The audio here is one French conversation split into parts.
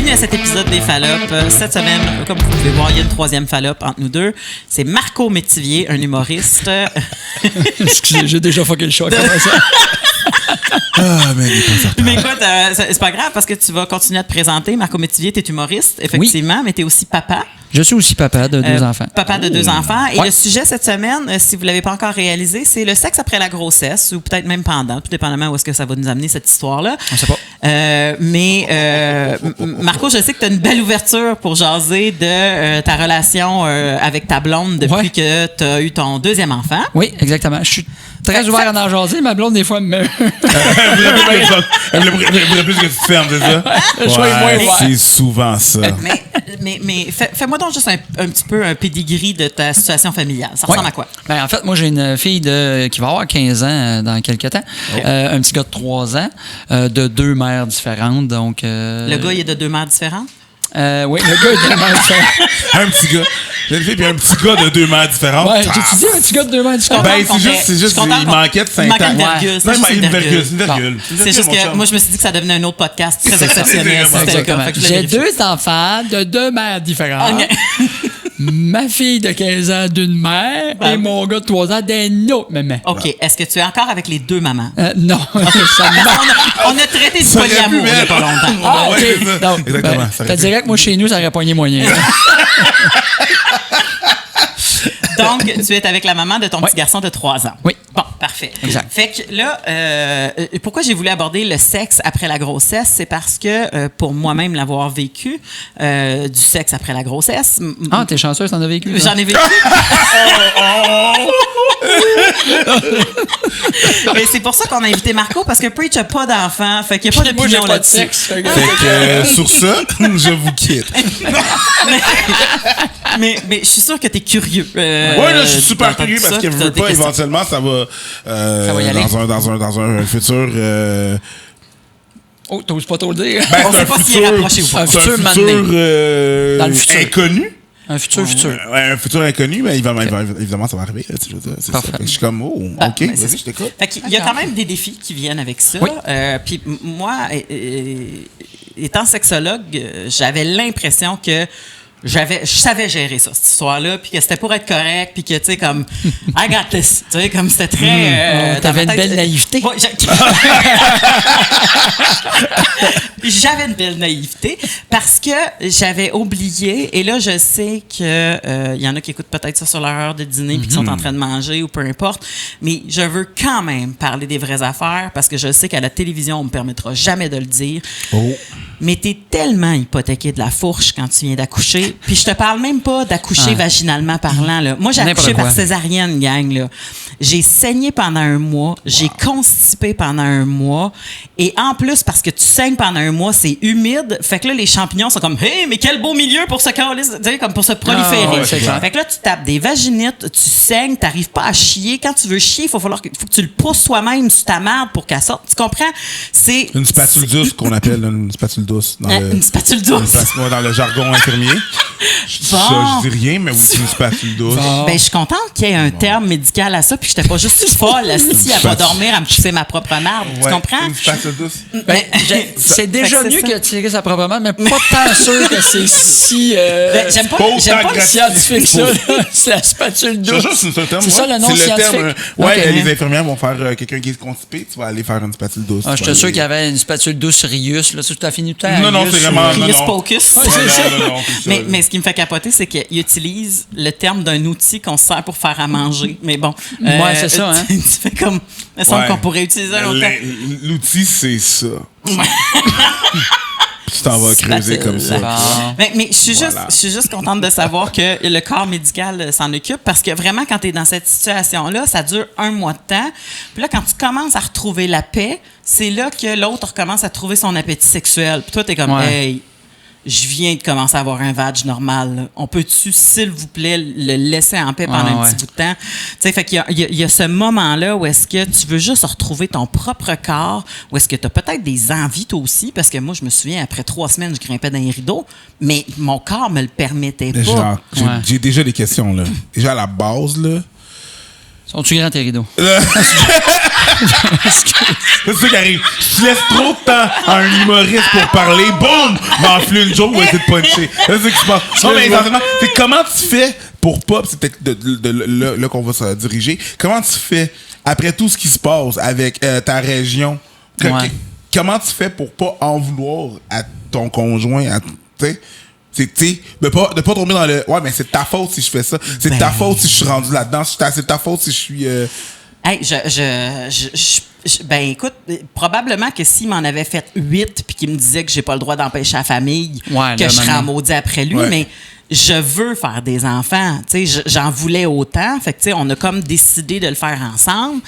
bienvenue à cet épisode des Fallopes. Cette semaine, comme vous pouvez voir, il y a une troisième Fallope entre nous deux. C'est Marco Métivier, un humoriste. Excusez, j'ai déjà fucké le show. Comment ça? Mais écoute, c'est pas grave parce que tu vas continuer à te présenter. Marco Métivier, tu es humoriste, effectivement, mais tu es aussi papa. Je suis aussi papa de deux enfants. Papa de deux enfants. Et Ouais. le sujet cette semaine, si vous ne l'avez pas encore réalisé, c'est le sexe après la grossesse, ou peut-être même pendant, tout dépendamment où est-ce que ça va nous amener, cette histoire-là. On sait pas. Marco, je sais que tu as une belle ouverture pour jaser de ta relation avec ta blonde depuis Ouais. que tu as eu ton deuxième enfant. Oui, exactement. Je suis très ouvert à en jaser. Ma blonde, des fois, me... Elle voudrait plus que tu te fermes, c'est ça? Sois moins ouvert. C'est souvent ça. Mais fais-moi donc juste un petit peu un pedigree de ta situation familiale. Ça ressemble Ouais. à quoi? Ben, en fait, moi, j'ai une fille qui va avoir 15 ans dans quelques temps. Un petit gars de 3 ans, de 2 mères différentes. Donc, Le gars, il est de 2 mères différentes? oui, le gars est de 2 mères différentes. Un petit gars. J'ai une fille puis un petit gars de 2 mères différentes. Ouais, j'ai dit un petit gars de 2 mères différentes. Ben, c'est juste il manquait de 5 ans. Il manquait une virgule. Non, C'est juste une virgule. C'est juste que moi, je me suis dit que ça devenait un autre podcast très exceptionnel. C'est C'était le cas. Exactement. Fait que je l'ai J'ai vérifié. 2 enfants de 2 mères différentes. Ok. Ma fille de 15 ans d'une mère et mon gars de 3 ans d'une autre maman. OK. Est-ce que tu es encore avec les deux mamans? Non, ça me On a traité du Ça aurait polyamour pu il n'y a mettre. pas longtemps. Ah, Ouais, OK. c'est ça. Donc, Exactement, ben, ça aurait te dirais que moi, chez nous, ça aurait pogné moyen. Donc, tu es avec la maman de ton petit garçon de 3 ans. Oui. Bon, parfait. Exact. Fait que là, pourquoi j'ai voulu aborder le sexe après la grossesse, c'est parce que pour moi-même l'avoir vécu, du sexe après la grossesse. Ah, t'es chanceuse, t'en as vécu. J'en ai vécu. Et c'est pour ça qu'on a invité Marco, parce que Preach n'a pas d'enfant, fait qu'il n'y a pas Moi, j'ai d'opinion pas de là-dessus. sexe. Fait que sur ça, je vous quitte. Mais je suis sûr que tu es curieux. Ouais, là, je suis super d'entendre curieux ça, parce que puis je t'as veux des pas, questions. éventuellement, ça va va y aller. dans un futur. Oh, t'oses pas trop le dire. Ben, On c'est sait un pas s'il est futur- rapproché ou pas. Un C'est futur un mané. futur Dans le futur. inconnu. Un futur. Ouais, un futur inconnu, mais évidemment, ça va arriver. Là, tu veux dire, c'est ça. Parfait. Fait que je suis comme, oh, Ah, OK, ben, c'est vas-y, ça. je t'écoute. Fait qu'il y a quand même des défis qui viennent avec ça. Oui. Puis moi, étant sexologue, j'avais l'impression que je savais gérer ça, cette histoire-là, puis que c'était pour être correct, puis que, tu sais, comme, I got this. Tu sais, comme c'était très... Oh, t'avais dans ma une tête, belle naïveté. Ouais, j'avais une belle naïveté parce que j'avais oublié, et là, je sais que y en a qui écoutent peut-être ça sur leur heure de dîner puis qui sont en train de manger ou peu importe, mais je veux quand même parler des vraies affaires parce que je sais qu'à la télévision, on me permettra jamais de le dire. Oh. Mais t'es tellement hypothéqué de la fourche quand tu viens d'accoucher. Puis je te parle même pas d'accoucher vaginalement parlant. Là. Moi, j'ai N'importe accouché quoi. par césarienne, gang. Là. J'ai saigné pendant un mois. J'ai constipé pendant un mois. Et en plus, parce que tu saignes pendant un mois, c'est humide. Fait que là, les champignons sont comme « Hey, mais quel beau milieu pour se coller, tu sais, comme pour se proliférer. Ah, ouais, c'est clair. Fait que là, tu tapes des vaginites, tu saignes, t'arrives pas à chier. Quand tu veux chier, faut que tu le pousses toi-même sur ta merde pour qu'elle sorte. Tu comprends? C'est... Une spatule douce qu'on appelle une spatule douce. Une spatule douce. Dans le jargon infirmier. Bon. Je dis rien, mais oui, c'est une spatule douce. Ben, je suis contente qu'il y ait un terme médical à ça, puis que j'étais pas juste folle, assis à pas dormir, à me pousser ma propre merde. Tu Ouais, comprends? Une spatule douce. Ben, c'est déjà Fait que mieux c'est que tirer sa propre main, mais pas tant sûr que c'est si Ben, j'aime pas, Pas j'aime autant pas le scientifique, ça. là. C'est la spatule Je douce. sais, c'est un terme. C'est ça ouais. le nom C'est scientifique? terme, ouais, Ok. les infirmières vont faire quelqu'un qui est constipé, tu vas aller faire une spatule douce. Ah, Tu j'étais vas sûr aller- qu'il y avait une spatule douce Rius. Là, ça, tu as fini tout le temps. Non, non, Rius, c'est vraiment. Rius Non, non. Pocus. Ouais, c'est ça. Non, c'est ça. Mais ce qui me fait capoter, c'est qu'il utilise le terme d'un outil qu'on se sert pour faire à manger. Mais bon. Ouais, c'est ça, hein. Tu fais comme. Il me semble Ouais. qu'on pourrait utiliser un autre terme. L'outil, c'est ça. Tu t'en vas creuser Spatule. comme ça. Bon. Mais je suis Voilà. je suis juste contente de savoir que le corps médical s'en occupe parce que vraiment, quand tu es dans cette situation-là, ça dure 1 mois de temps. Puis là, quand tu commences à retrouver la paix, c'est là que l'autre recommence à trouver son appétit sexuel. Puis toi, tu es comme, Ouais. hey, je viens de commencer à avoir un vag normal. Là. On peut-tu, s'il vous plaît, le laisser en paix pendant un ouais. petit bout de temps? Tu sais, fait qu'il y a ce moment-là où est-ce que tu veux juste retrouver ton propre corps, où est-ce que tu as peut-être des envies toi aussi, parce que moi, je me souviens, après 3 semaines, je grimpais dans les rideaux, mais mon corps me le permettait pas. Genre, Ouais. j'ai déjà des questions, là. Déjà, à la base, là, Sont-tu grands tes rideaux? C'est ça qui arrive. Tu laisses trop de temps à un humoriste pour parler, boum! M'enfler une joke ou essayer de puncher. C'est ça qui se passe. Non, mais exactement. Comment tu fais pour pas, c'est peut-être là qu'on va se diriger, comment tu fais, après tout ce qui se passe avec ta région, comment tu fais pour pas en vouloir à ton conjoint, de pas tomber dans le ouais mais c'est de ta faute si je fais ça, c'est de ta faute si je suis rendu là-dedans, c'est de ta faute si je suis Hey, ben écoute, probablement que s'il m'en avait fait 8 puis qu'il me disait que j'ai pas le droit d'empêcher la famille, que je serais en maudit après lui, mais je veux faire des enfants, tu sais, j'en voulais autant, fait que tu sais, on a comme décidé de le faire ensemble.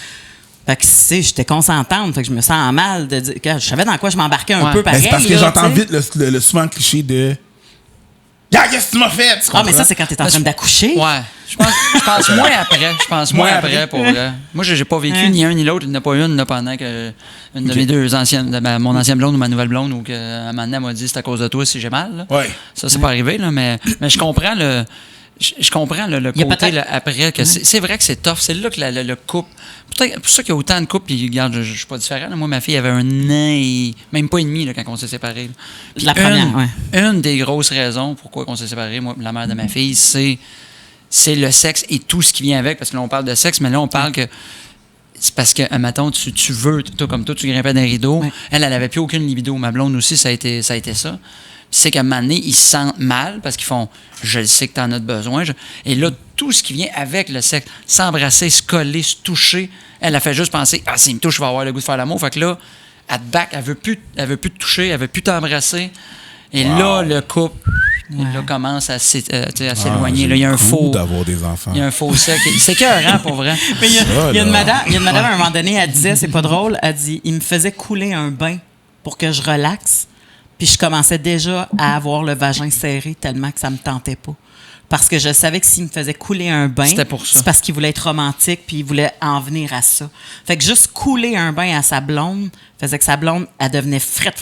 Fait que, tu sais, j'étais consentante, fait que je me sens mal de dire que je savais dans quoi je m'embarquais un peu pareil. C'est parce que j'entends vite le souvent cliché de qu'est-ce que tu m'as fait? Mais ça, c'est quand t'es en train d'accoucher. Ouais. Je pense moins après. Je pense moins après pour moi, j'ai pas vécu ni un ni l'autre. Il n'y en a pas une là, pendant que une de mes deux anciennes, mon ancienne blonde ou ma nouvelle blonde, ou qu'à un moment donné, elle m'a dit c'est à cause de toi si j'ai mal. Là. Ouais. Ça, c'est pas arrivé, là, mais je comprends le. Je comprends le côté là, après, que c'est vrai que c'est tough. C'est là que le couple... C'est pour ça qu'il y a autant de couples, puis regarde, je suis pas différent. Là. Moi, ma fille avait 1 an et... Même pas et demi là, quand on s'est séparés. La première, une des grosses raisons pourquoi on s'est séparés, moi la mère de ma fille, c'est le sexe et tout ce qui vient avec. Parce que là, on parle de sexe, mais là, on parle que... C'est parce que, mettons, tu veux, toi, comme toi, tu grimpais dans les rideaux. Ouais. Elle avait plus aucune libido. Ma blonde aussi, ça a été ça. C'est qu'à un moment donné, ils se sentent mal parce qu'ils font « je le sais que t'en as besoin ». Et là, tout ce qui vient avec le sexe, s'embrasser, se coller, se toucher, elle a fait juste penser « ah, s'il me touche, je vais avoir le goût de faire l'amour ». Fait que là, elle te back, elle veut plus te toucher, elle veut plus t'embrasser. Et là, le couple, là, commence à s'éloigner. Là, il y a un faux... d'avoir des enfants. Il y a un faux sexe. C'est écœurant, pour vrai. Mais il y a une madame, à un moment donné, elle disait, c'est pas drôle, elle dit « il me faisait couler un bain pour que je relaxe ». Puis je commençais déjà à avoir le vagin serré tellement que ça me tentait pas. Parce que je savais que s'il me faisait couler un bain, c'était pour ça. C'est parce qu'il voulait être romantique puis il voulait en venir à ça. Fait que juste couler un bain à sa blonde faisait que sa blonde, elle devenait frette.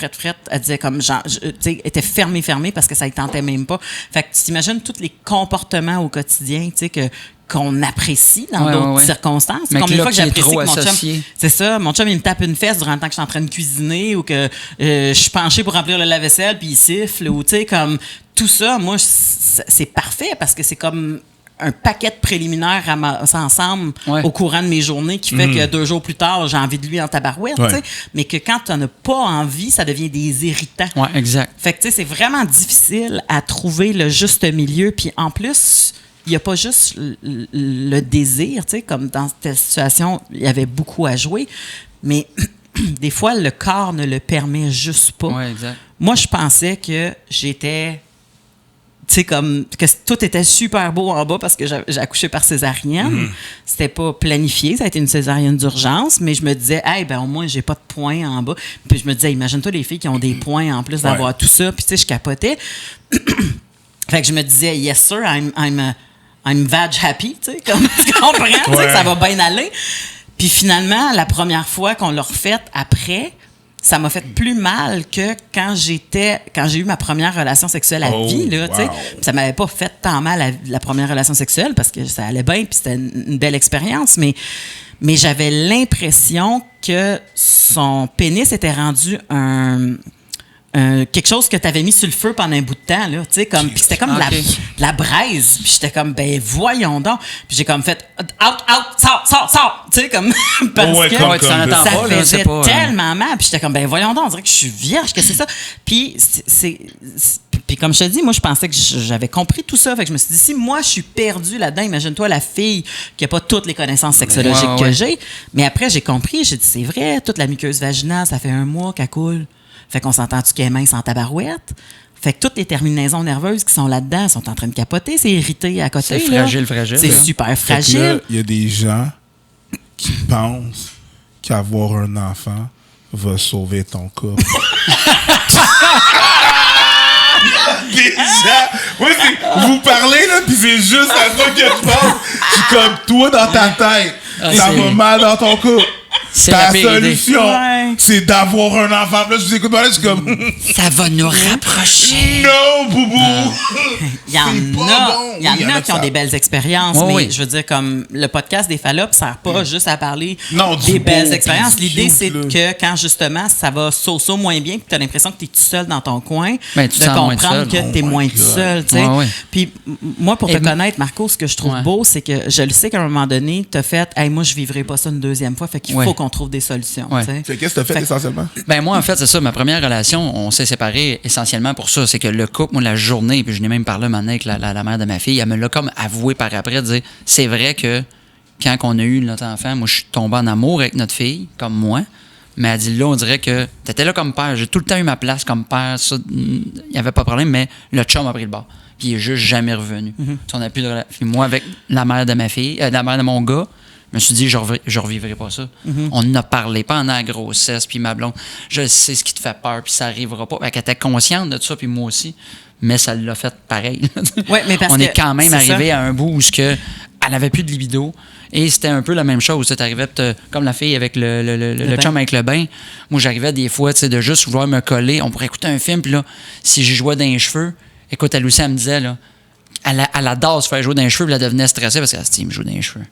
Elle disait comme genre, tu sais, était fermée parce que ça ne tentait même pas. Fait que tu t'imagines tous les comportements au quotidien, tu sais, qu'on apprécie dans d'autres circonstances. Mais combien de fois que j'apprécie que mon chum... C'est ça, mon chum, il me tape une fesse durant le temps que je suis en train de cuisiner ou que je suis penchée pour remplir le lave-vaisselle puis il siffle ou tu sais, comme tout ça, moi, c'est parfait parce que c'est comme un paquet de préliminaires ramassés ensemble au courant de mes journées qui fait que 2 jours plus tard, j'ai envie de lui en tabarouette, tu sais. Mais que quand tu n'en as pas envie, ça devient des irritants. Ouais, exact. Fait que tu sais, c'est vraiment difficile à trouver le juste milieu. Puis en plus... Il n'y a pas juste le désir, tu sais, comme dans cette situation, il y avait beaucoup à jouer, mais des fois, le corps ne le permet juste pas. Ouais, exact. Moi, je pensais que j'étais, tu sais, comme, que tout était super beau en bas parce que j'ai accouché par césarienne. C'était pas planifié, ça a été une césarienne d'urgence, mais je me disais, hey, ben au moins, j'ai pas de points en bas. Puis je me disais, imagine-toi les filles qui ont des points en plus d'avoir tout ça. Puis tu sais, je capotais. Fait que je me disais, yes sir, I'm vag happy, tu sais, comme tu comprends, tu sais, que ça va bien aller. Puis finalement, la première fois qu'on l'a refait après, ça m'a fait plus mal que quand j'ai eu ma première relation sexuelle à vie, là, tu sais. Ça m'avait pas fait tant mal la première relation sexuelle parce que ça allait bien puis c'était une belle expérience, mais j'avais l'impression que son pénis était rendu quelque chose que tu avais mis sur le feu pendant un bout de temps, là, tu sais, comme, puis c'était comme de la braise, puis j'étais comme, ben voyons donc, puis j'ai comme fait, out, sors, tu sais, comme, parce que ça faisait tellement mal, puis j'étais comme, ben voyons donc, on dirait que je suis vierge, que c'est ça, puis puis comme je te dis, moi, je pensais que j'avais compris tout ça, fait que je me suis dit, si moi, je suis perdue là-dedans, imagine-toi la fille qui n'a pas toutes les connaissances sexologiques que j'ai, mais après, j'ai compris, j'ai dit, c'est vrai, toute la muqueuse vaginale, ça fait 1 mois qu'elle coule. Fait qu'on s'entend-tu qu'elle est mince en tabarouette? Fait que toutes les terminaisons nerveuses qui sont là-dedans sont en train de capoter. C'est irrité à côté. C'est fragile. C'est super fragile. Il y a des gens qui pensent qu'avoir un enfant va sauver ton couple. Vous parlez, là, pis c'est juste à ça que je pense. Je suis comme toi dans ta tête. Ça va mal dans ton couple. C'est Ta la pire idée. solution, Ouais. c'est d'avoir un enfant. Puis là, je vous écoute, je suis comme, Ça va nous rapprocher. non, boubou! Il y en C'est pas a, bon. il y en Oui, a qui ont ça. des belles expériences, Oui, mais oui. je veux dire, comme le podcast des Fallops sert pas juste à parler Non, du des beau, belles puis expériences. du L'idée, cute, c'est là. que quand justement ça va so-so moins bien, puis tu as l'impression que tu es tout seul dans ton coin, Ben, tu te de sens moins comprendre tout seul. que tu es Oh my moins God. tout seul. Tu sais. Ouais, ouais. Puis moi, pour te Et- connaître, Marco, ce que je trouve Ouais. beau, c'est que je le sais qu'à un moment donné, tu as fait hey, moi, je vivrai pas ça une deuxième fois, fait qu'il Ouais. faut qu'on trouve des solutions. Ouais. tu sais. Fait qu'est-ce que t'as fait Fait- essentiellement? Ben moi, en fait, c'est ça. Ma première relation, on s'est séparés essentiellement pour ça. C'est que le couple, moi, la journée, puis je n'ai même parlé maintenant avec la mère de ma fille, elle me l'a comme avoué par après, de dire, c'est vrai que quand on a eu notre enfant, moi, je suis tombé en amour avec notre fille, comme moi. Mais elle dit, là, on dirait que t'étais là comme père. J'ai tout le temps eu ma place comme père. Ça, il n'y avait pas de problème, mais le chum a pris le bord. Puis il est juste jamais revenu. Tu sais, on a plus de relation. Puis moi, avec la mère de ma fille, la mère de mon gars, je me suis dit, je revivrai pas ça. On en a parlé pendant la grossesse, puis ma blonde, je sais ce qui te fait peur, puis ça arrivera pas. Elle était consciente de ça, puis moi aussi. Mais ça l'a fait pareil. Ouais, mais parce on que est quand même c'est arrivé ça. à un bout où elle n'avait plus de libido. Et c'était un peu la même chose. Tu arrivais comme la fille avec le chum avec le bain. Moi, j'arrivais des fois de juste vouloir me coller. On pourrait écouter un film, puis là, si j'y jouais dans les cheveux, écoute, elle aussi, elle me disait, là, elle adore se faire jouer dans les cheveux, puis elle devenait stressée parce qu'elle se dit, il me joue dans les cheveux.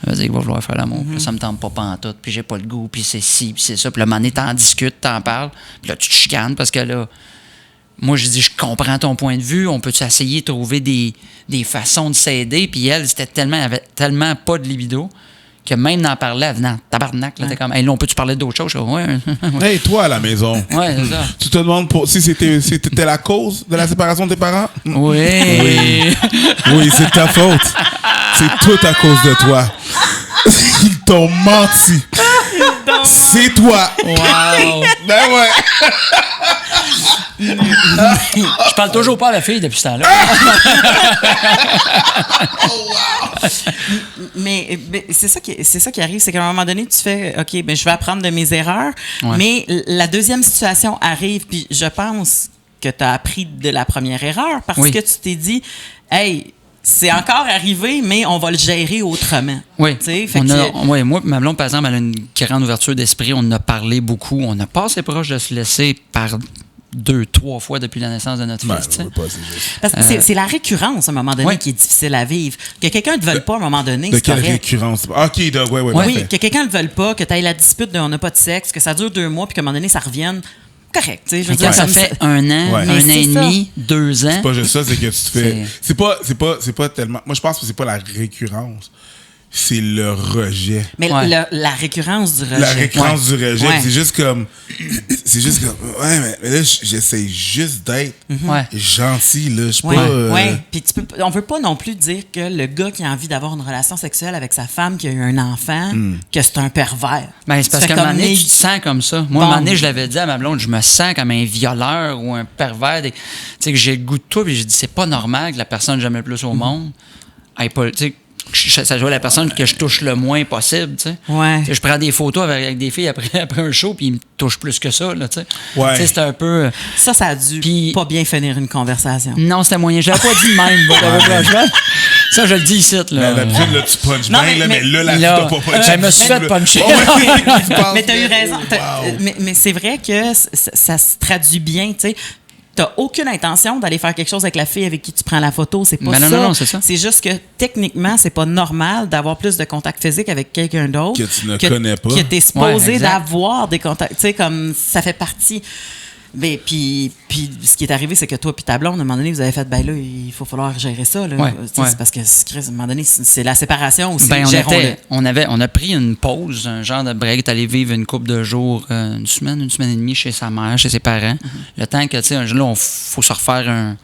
Elle va dire qu'il va vouloir faire l'amour. Puis là, ça me tente pas pantoute, puis j'ai pas le goût, puis c'est ci, puis c'est ça. Puis là, à un moment donné, t'en discutes, t'en parles, puis là, tu te chicanes parce que là, moi, je dis, je comprends ton point de vue, on peut-tu essayer de trouver des façons de s'aider, puis elle, elle avait tellement pas de libido que même d'en parler, elle venait en tabarnak, là, t'es comme, hey, là, on peut-tu parler d'autre chose? Je dis, ouais, Hey, toi à la maison, ouais, c'est ça. tu te demandes si c'était la cause de la séparation de tes parents? Oui. Oui, c'est ta faute. C'est tout à cause de toi. Ils t'ont menti. C'est toi. Wow. Ben ouais. Je parle toujours pas à la fille depuis ce temps-là. Mais c'est ça qui arrive, c'est qu'à un moment donné, tu fais OK, ben je vais apprendre de mes erreurs, Ouais. mais la deuxième situation arrive, puis je pense que tu as appris de la première erreur parce Oui. que tu t'es dit hey, c'est encore arrivé, mais on va le gérer autrement. Oui. Tu sais, fait Ouais, moi, ma blonde, par exemple, elle a une grande ouverture d'esprit. On en a parlé beaucoup. On n'a pas assez proche de se laisser par 2-3 fois depuis la naissance de notre Ben, fils. tu sais. ouais, pas, c'est juste. parce que c'est la récurrence à un moment donné Ouais. qui est difficile à vivre. Que quelqu'un ne te veuille pas à un moment donné, De c'est quelle correct. récurrence? OK, donc, ouais, Oui, parfait. que quelqu'un ne le veuille pas, que tu aies la dispute de on n'a pas de sexe, que ça dure 2 mois, puis qu'à un moment donné, ça revienne. Correct. Tu sais, je veux Mais dire, quand ça comme fait 1 an, Ouais. 1 Mais an c'est et ça. demi, 2 ans. C'est pas juste ça, c'est que tu te fais. C'est- C'est pas tellement. Moi, je pense que c'est pas la récurrence. C'est le rejet. Mais Ouais. la récurrence du rejet. La récurrence du rejet. Ouais. C'est juste comme. Ouais, mais là, j'essaie juste d'être Ouais. gentil, là. Je suis Ouais, pas. ouais. Puis on veut pas non plus dire que le gars qui a envie d'avoir une relation sexuelle avec sa femme qui a eu un enfant, que c'est un pervers. Ben, c'est parce Tu fais qu'à un moment comme, donné, mais- tu te sens comme ça. Moi, à un moment donné, je l'avais dit à ma blonde, je me sens comme un violeur ou un pervers. Tu sais, que j'ai le goût de tout, puis j'ai dit, c'est pas normal que la personne que j'aime le plus au monde ait pas. Tu sais, ça doit être la personne que je touche le moins possible, tu sais. Ouais. Tu sais, je prends des photos avec des filles après un show, puis ils me touchent plus que ça, là, tu sais. Ouais. Tu sais, c'est un peu. Ça a dû Puis- pas bien finir une conversation. Non, c'était moyen. Je l'avais pas dit de même, franchement. Ça, je le dis ici, Mais là. d'habitude, là, tu punches Non, bien, là, mais là, là, tu dois pas puncher. je me suis fait puncher. Mais tu as eu raison. Wow. Mais c'est vrai que ça se traduit bien, tu sais. T'as aucune intention d'aller faire quelque chose avec la fille avec qui tu prends la photo, c'est pas Ben non, ça. non, c'est ça. C'est juste que techniquement, c'est pas normal d'avoir plus de contact physique avec quelqu'un d'autre Que tu ne connais pas. Que t'es supposé Ouais, exact. d'avoir des contacts, tu sais, comme ça fait partie. Mais puis ce qui est arrivé, c'est que toi puis ta blonde, à un moment donné, vous avez fait, ben là, il faut falloir gérer ça. Là. Ouais, Tu sais, ouais. C'est parce que, Chris, à un moment donné, c'est la séparation aussi. Ben, gérons-le. on a pris une pause, un genre de break, allé vivre une couple de jours, une semaine et demie chez sa mère, chez ses parents. Le temps que, tu sais, là, il faut se refaire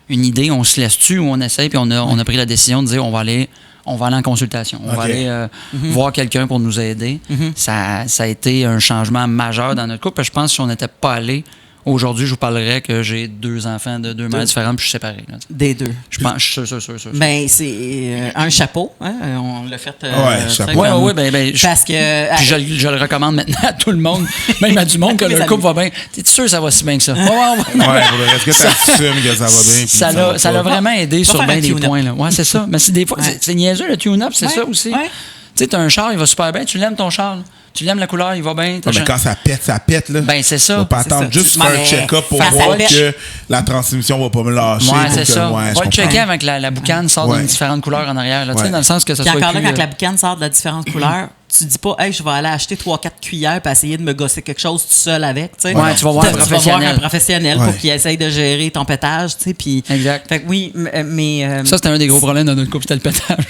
une idée, on se laisse-tu ou on essaye, puis on a pris la décision de dire, on va aller en consultation. On va Ok. aller voir quelqu'un pour nous aider. Ça a été un changement majeur dans notre couple. Parce que je pense que si on n'était pas allé, aujourd'hui, je vous parlerais que j'ai 2 enfants de 2 mères différentes, puis je suis séparé. Là. Des deux. Je pense, je suis sûr. Ben, c'est un chapeau. Hein? On l'a fait. Ouais, tu sais, chapeau. comme- Ouais, ben, Parce que. puis je le recommande maintenant à tout le monde, même à du monde, que À tous le mes couple amis. va bien. T'es sûr que ça va si bien que ça? Ouais. Ouais, pour le reste, que t'assumes que ça va bien. puis Ça l'a va pas. vraiment aidé sur faire bien un des tune-up. points. Là. Ouais, c'est ça. Mais c'est des fois, Ouais. c'est niaiseux, le tune-up, c'est Ouais, ça aussi. ouais. Tu sais, t'as un char, il va super bien. Tu l'aimes, ton char. Là. Tu l'aimes, la couleur, il va bien. Ouais, mais quand ça pète, là. Ben, c'est ça. On va pas attendre ça. juste faire un check-up pour ça voir pète. que la transmission va pas me lâcher. Ouais, pour c'est que- ça. ouais, je Va le comprends. checker avec la boucane sort Ouais. d'une différente couleur en arrière. Là, tu sais, Ouais. dans le sens que ça Puis soit encore là, plus, quand la boucane sort de la différente couleur, tu dis pas, hey, je vais aller acheter 3-4 cuillères pour essayer de me gosser quelque chose tout seul avec. Tu sais. Ouais, tu vas voir un professionnel. un professionnel Ouais. pour qu'il essaye de gérer ton pétage. Tu sais, puis, Exact. Fait que oui, mais. Ça, c'était un des gros problèmes de notre couple, c'était le pétage.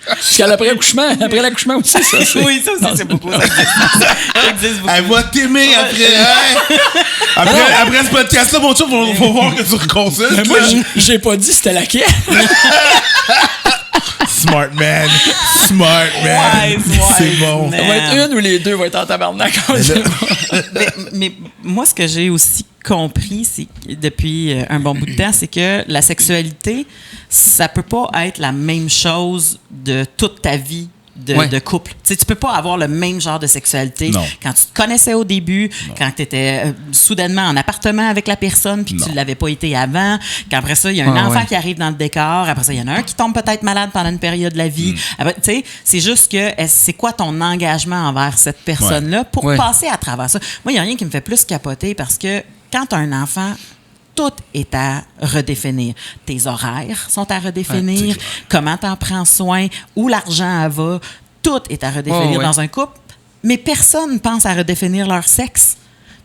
Parce qu'après l'accouchement aussi, ça. oui, ça aussi, c'est beaucoup. Ça existe. Ça existe beaucoup. Elle va t'aimer après, hein? Après ce podcast-là, mon chum, faut voir que tu reconsultes. Moi, là. j'ai pas dit c'était laquelle. Smart man. Wise, C'est bon. man. Ça va être une ou les deux vont être en tabarnak. mais moi, ce que j'ai aussi compris c'est que depuis un bon bout de temps, c'est que la sexualité, ça peut pas être la même chose de toute ta vie de couple. Tu sais, tu peux pas avoir le même genre de sexualité Non. quand tu te connaissais au début, quand tu étais soudainement en appartement avec la personne puis que tu Non. l'avais pas été avant, qu'après ça, il y a un Ah, enfant ouais. qui arrive dans le décor, après ça, il y en a un qui tombe peut-être malade pendant une période de la vie. Après, tu sais, c'est juste que c'est quoi ton engagement envers cette personne-là pour Ouais. passer à travers ça. Moi, il n'y a rien qui me fait plus capoter parce que quand tu as un enfant, tout est à redéfinir. Tes horaires sont à redéfinir, comment tu en prends soin, où l'argent va, tout est à redéfinir Ouais. dans un couple. Mais personne ne pense à redéfinir leur sexe.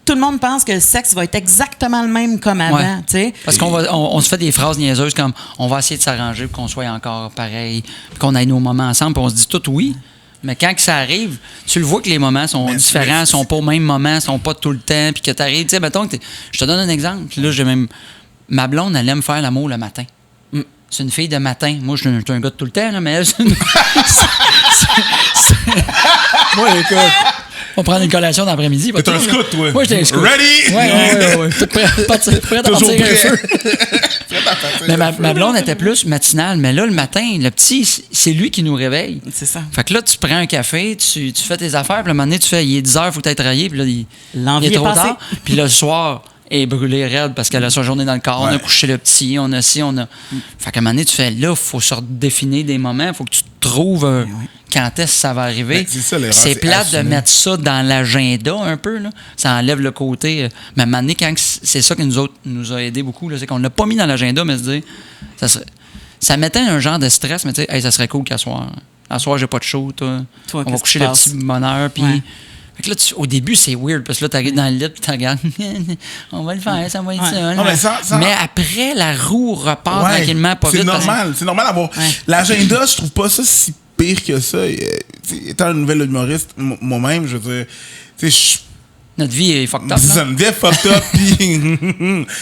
Tout le monde pense que le sexe va être exactement le même comme avant. Ouais. Tu sais. Parce on se fait des phrases niaiseuses comme on va essayer de s'arranger pour qu'on soit encore pareil, puis qu'on ait nos moments ensemble, puis on se dit tout oui. Mais quand que ça arrive, tu le vois que les moments sont différents, sont pas au même moment, sont pas tout le temps, puis que tu arrives, tu sais, mettons que je te donne un exemple. Là, j'ai même ma blonde, elle aime faire l'amour le matin. C'est une fille de matin. Moi, je suis un gars de tout le temps, là, mais elle, c'est une... Moi, écoute, on prend une collation d'après-midi. T'es un scout, toi. Moi, j'étais un scout. Ready? Ouais. T'es prêt à partir un Toujours feu. prêt. Mais ma blonde était plus matinale. Mais là, le matin, le petit, c'est lui qui nous réveille. C'est ça. Fait que là, tu prends un café, tu fais tes affaires, puis à un moment donné, tu fais, il est 10 heures, il faut être raillé, puis là, L'envie il est est trop passée. tard. Puis le soir, elle est brûlée raide parce qu'elle a sa journée dans le corps. On a Ouais. couché le petit, on a ci, on a. Fait qu'à un moment donné, tu fais, là, il faut se redéfinir des moments, il faut que tu trouves quand est-ce que ça va arriver. Ben, c'est ça, l'erreur, C'est c'est plate de assumer. mettre ça dans l'agenda un peu, là. Ça enlève le côté. Mais à un moment donné, quand c'est ça qui nous a aidé beaucoup, là, c'est qu'on ne l'a pas mis dans l'agenda, mais se dire, ça mettait un genre de stress, mais tu sais, hey, ça serait cool qu'à soir. À soir, j'ai pas de show, toi. Toi, On va qu'est-ce coucher qui le se petit passe? bonheur, puis. Ouais. Fait que là, au début, c'est weird, parce que là, t'arrives dans le lit, puis tu regardes, on va le faire, ça va être Ouais. ça. Non, mais ça- Mais après, la roue repart Ouais, tranquillement, pas c'est vite. parce que- normal. C'est normal d'avoir. Ouais. L'agenda, je trouve pas ça si pire que ça. Étant un nouvel humoriste, moi-même, je veux dire, tu sais, Notre vie est fucked up. c'est là. ça, notre vie est fucked up, puis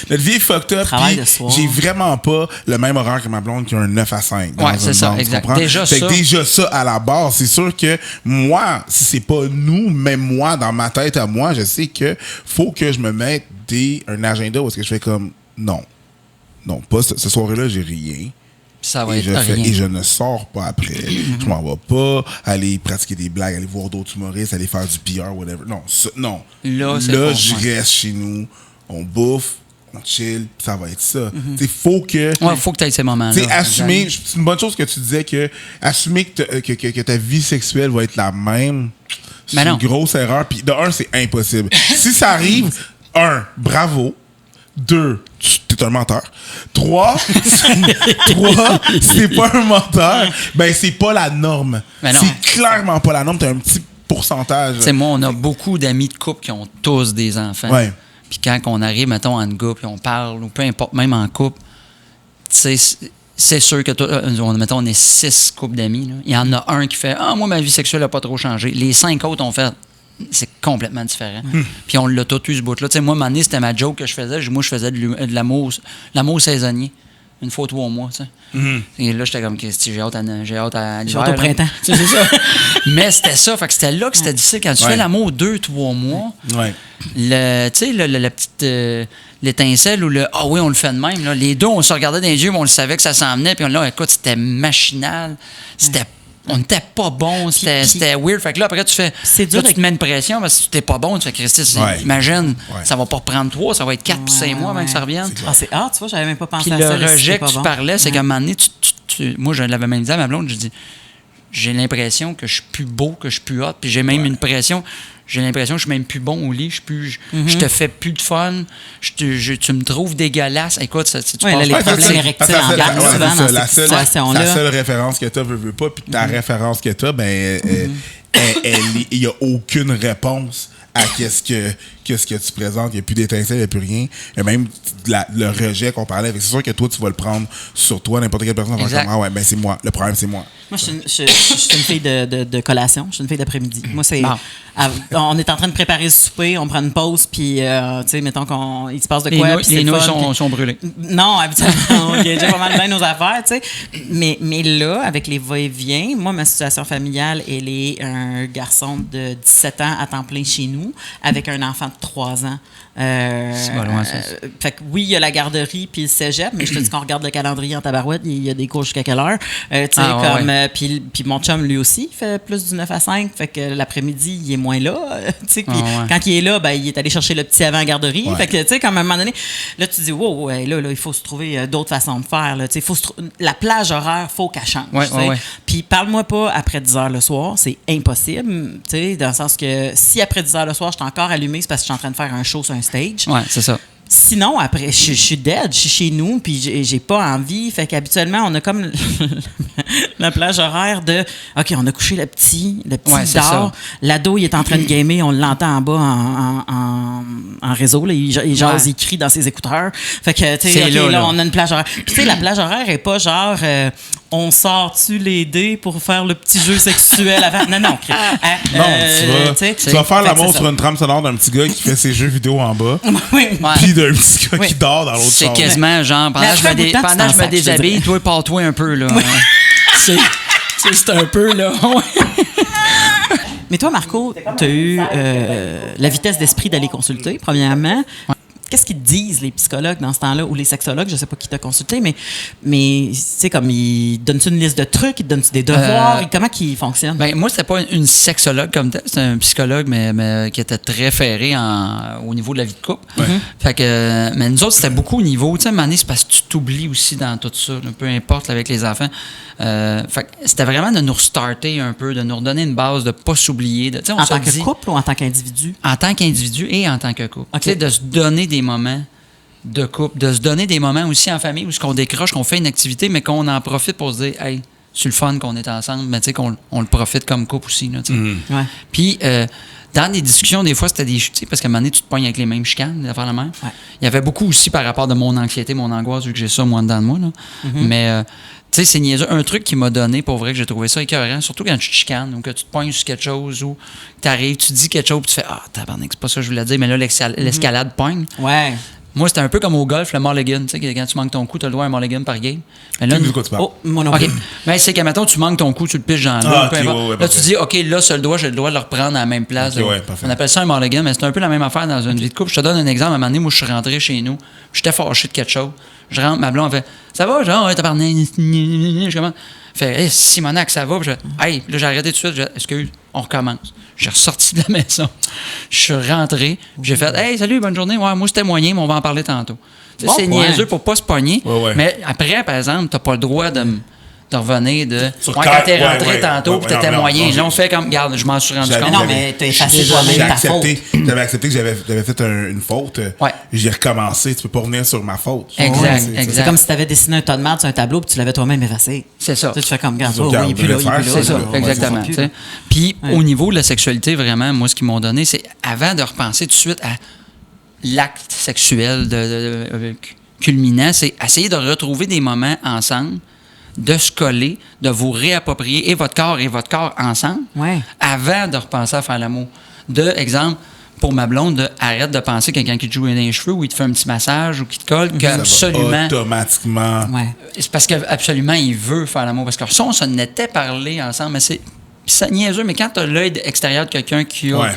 notre vie est fucked up, Travail puis de soir. j'ai vraiment pas le même horaire que ma blonde qui a un 9 à 5. dans Ouais, une c'est ça, bande, tu exact. comprends? Déjà Fait que ça. déjà ça, à la base, c'est sûr que moi, si c'est pas nous, même moi, dans ma tête à moi, je sais que faut que je me mette un agenda où est-ce que je fais comme, non, pas ce soir-là, j'ai rien. Ça va Et être je, rien. et je ne sors pas après. Je m'en vais pas aller pratiquer des blagues, aller voir d'autres humoristes, aller faire du PR, whatever. Non, non. Là, c'est Là bon, je ouais. reste chez nous, on bouffe, on chill, puis ça va être ça. Tu sais, faut que... Ouais, faut que tu aies ces moments-là. Tu sais, assumer, Exact. c'est une bonne chose que tu disais que assumer que ta vie sexuelle va être la même, c'est Mais une non. grosse erreur. Puis de un, c'est impossible. Si ça arrive, bravo. 2, t'es un menteur. 3, c'est pas un menteur. Ben, c'est pas la norme. Mais non. C'est clairement pas la norme. T'as un petit pourcentage. Tu sais, moi, on a beaucoup d'amis de couple qui ont tous des enfants. Ouais. Puis quand on arrive, mettons, en gars, puis on parle, ou peu importe, même en couple, tu sais, c'est sûr que, mettons, on est 6 couples d'amis. Là. Il y en a un qui fait « Ah, moi, ma vie sexuelle n'a pas trop changé. » Les 5 autres ont fait « C'est complètement différent. Puis on l'a tout eu, ce bout-là. Tu sais, moi, à un moment donné, c'était ma joke que je faisais. Moi, je faisais de l'amour saisonnier. Une fois 3 mois, tu sais. Et là, j'étais comme, j'ai hâte à l'hiver. J'ai hâte au là. printemps. Tu sais, c'est ça. Mais c'était ça. Fait que c'était là que c'était difficile. Quand tu Ouais. fais l'amour 2-3 mois, Ouais. tu sais, la petite l'étincelle ou le « Ah oui, on le fait de même », là, les deux, on se regardait dans les yeux, mais on le savait que ça s'en venait. Puis là, écoute, c'était machinal. C'était on n'était pas bon, c'était weird. Fait que là, après, tu fais. C'est dur là, tu te mets une pression parce que tu n'es pas bon. Tu fais, Christy, imagine, ça va pas reprendre 3, ça va être 4 puis 5 mois avant que ça revienne. Tu vois, j'avais même pas pensé Puis à ça. le rejet que tu parlais, c'est qu'à un moment donné, moi, je l'avais même dit à ma blonde, je dis, j'ai l'impression que je suis plus beau, que je suis plus hot, puis j'ai même j'ai l'impression que je suis même plus bon au lit, je te fais plus de fun, tu me trouves dégueulasse. Écoute, tu passes les problèmes érectiles en garde souvent dans cette situation-là. La seule référence que tu as, veux pas, puis ta référence que tu as, ben, il n'y a aucune réponse à qu'est-ce que tu présentes. Il n'y a plus d'étincelle, il n'y a plus rien. Et même le rejet qu'on parlait, c'est sûr que toi, tu vas le prendre sur toi, n'importe quelle personne va faire comme, ben c'est moi. Le problème, c'est moi. Moi, je suis une fille de collation. Je suis une fille d'après-midi. Moi, c'est... On est en train de préparer le souper, on prend une pause, puis, tu sais, mettons qu'il se passe de quoi. Les nouilles sont brûlées. Non, habituellement, on a déjà pas mal bien nos affaires, tu sais. Mais là, avec les va-et-vient, moi, ma situation familiale, elle est un garçon de 17 ans à temps plein chez nous, avec un enfant de 3 ans. C'est pas loin, ça. Fait que oui, il y a la garderie puis le cégep, mais je te dis qu'on regarde le calendrier en tabarouette, il y a des cours jusqu'à quelle heure. Puis mon chum, lui aussi, il fait plus du 9 à 5, fait que l'après-midi, il est moins là. Quand il est là, ben, il est allé chercher le petit avant la garderie. Fait que, tu sais, comme à un moment donné, là, tu dis, wow, là, il faut se trouver d'autres façons de faire. Là, la plage horaire, il faut qu'elle change. Puis parle-moi pas après 10 heures le soir, c'est impossible, dans le sens que si après 10 heures le soir, je suis encore allumé, c'est parce que je suis en train de faire un show sur un stage. Ouais, c'est ça. Sinon, après, je suis dead, je suis chez nous, puis j'ai pas envie. Fait qu'habituellement, on a comme la plage horaire de OK, on a couché le petit dort. L'ado, il est en train de gamer, on l'entend en bas en réseau. Là, il jase, il crie dans ses écouteurs. Fait que, tu sais, là, on a une plage horaire. Puis, tu sais, la plage horaire est pas genre on sort-tu les dés pour faire le petit jeu sexuel avant? Non. Tu vas faire l'amour sur une trame sonore d'un petit gars qui fait ses jeux vidéo en bas. Puis d'un petit gars qui dort dans l'autre chambre. C'est quasiment genre, pendant que je me déshabille, toi, parle-toi un peu, là. C'est un peu, là. Mais toi, Marco, tu as eu la vitesse d'esprit d'aller consulter, premièrement. Qu'est-ce qu'ils te disent, les psychologues, dans ce temps-là, ou les sexologues? Je ne sais pas qui t'a consulté, mais tu sais, comme, ils donnent-tu une liste de trucs? Ils te donnent-tu des devoirs? Comment ils fonctionnent? Ben, moi, c'était pas une sexologue comme tel. C'était un psychologue, mais qui était très ferré au niveau de la vie de couple. Fait que, mais nous autres, c'était beaucoup au niveau... Tu sais, à un moment donné, c'est parce que tu t'oublies aussi dans tout ça, là, peu importe, là, avec les enfants. Fait que c'était vraiment de nous restarter un peu, de nous redonner une base, de ne pas s'oublier. En tant que couple ou en tant qu'individu? En tant qu'individu et en tant que couple. Tu sais, de se donner des moments de couple, de se donner des moments aussi en famille où on décroche, qu'on fait une activité, mais qu'on en profite pour se dire, hey, c'est le fun qu'on est ensemble, mais tu sais, qu'on le profite comme couple aussi. Là, Puis, dans des discussions, des fois, c'était des chutes, parce qu'à un moment donné, tu te pognes avec les mêmes chicanes, d'affaires la même. Il y avait beaucoup aussi par rapport de mon anxiété, mon angoisse, vu que j'ai ça, moi, dedans de moi. Là. Mais, tu sais, c'est niaiseux. Un truc qui m'a donné, pour vrai, que j'ai trouvé ça écœurant, surtout quand tu te chicanes ou que tu te pognes sur quelque chose ou tu arrives, tu dis quelque chose, puis tu fais, tabarnak, c'est pas ça que je voulais dire, mais là, l'escalade pogne. Ouais. Moi, c'était un peu comme au golf, le mulligan. Tu sais, quand tu manques ton coup, tu as le droit à un mulligan par game. Mais là, moi non plus. Mais c'est qu'à mettons, tu manques ton coup, tu le piches dans l'eau. Là, tu dis, OK, là, j'ai le droit de le reprendre à la même place. On appelle ça un mulligan, mais c'est un peu la même affaire dans une vie de couple. Je te donne un exemple. À un moment donné, moi, je suis rentré chez nous. J'étais fâché de quelque chose. Je rentre, ma blonde, elle fait, ça va, genre, t'as parlé. Je commence. Fait, hey, Simonac, ça va. Puis hey, là, j'ai arrêté tout de suite. Excuse, on recommence. J'ai ressorti de la maison. Je suis rentré. J'ai fait, hey, salut, bonne journée. Ouais, moi, c'était moyen, mais on va en parler tantôt. C'est niaiseux pour pas se pogner. Mais après, par exemple, t'as pas le droit de revenir quand t'es rentré tantôt, puis t'étais moyen. Là, on fait comme, regarde, je m'en suis rendu compte. Non, mais t'as effacé toi-même ta faute. J'avais accepté que j'avais fait une faute. J'ai recommencé. Tu peux pas revenir sur ma faute. Exact. C'est comme si t'avais dessiné un tas de merde sur un tableau, puis tu l'avais toi-même effacé. C'est ça. Tu fais comme, regarde, il est plus là. C'est ça, exactement. Puis, au niveau de la sexualité, vraiment, moi, ce qu'ils m'ont donné, c'est avant de repenser tout de suite à l'acte sexuel culminant, c'est essayer de retrouver des moments ensemble, de se coller, de vous réapproprier et votre corps ensemble avant de repenser à faire l'amour. Exemple, pour ma blonde, arrête de penser que quelqu'un qui te joue dans les cheveux ou il te fait un petit massage ou qui te colle, qu'absolument... Automatiquement... C'est parce qu'absolument, il veut faire l'amour. Parce que ça, on s'en était parlé ensemble, mais c'est niaiseux. Mais quand tu as l'œil extérieur de quelqu'un qui a...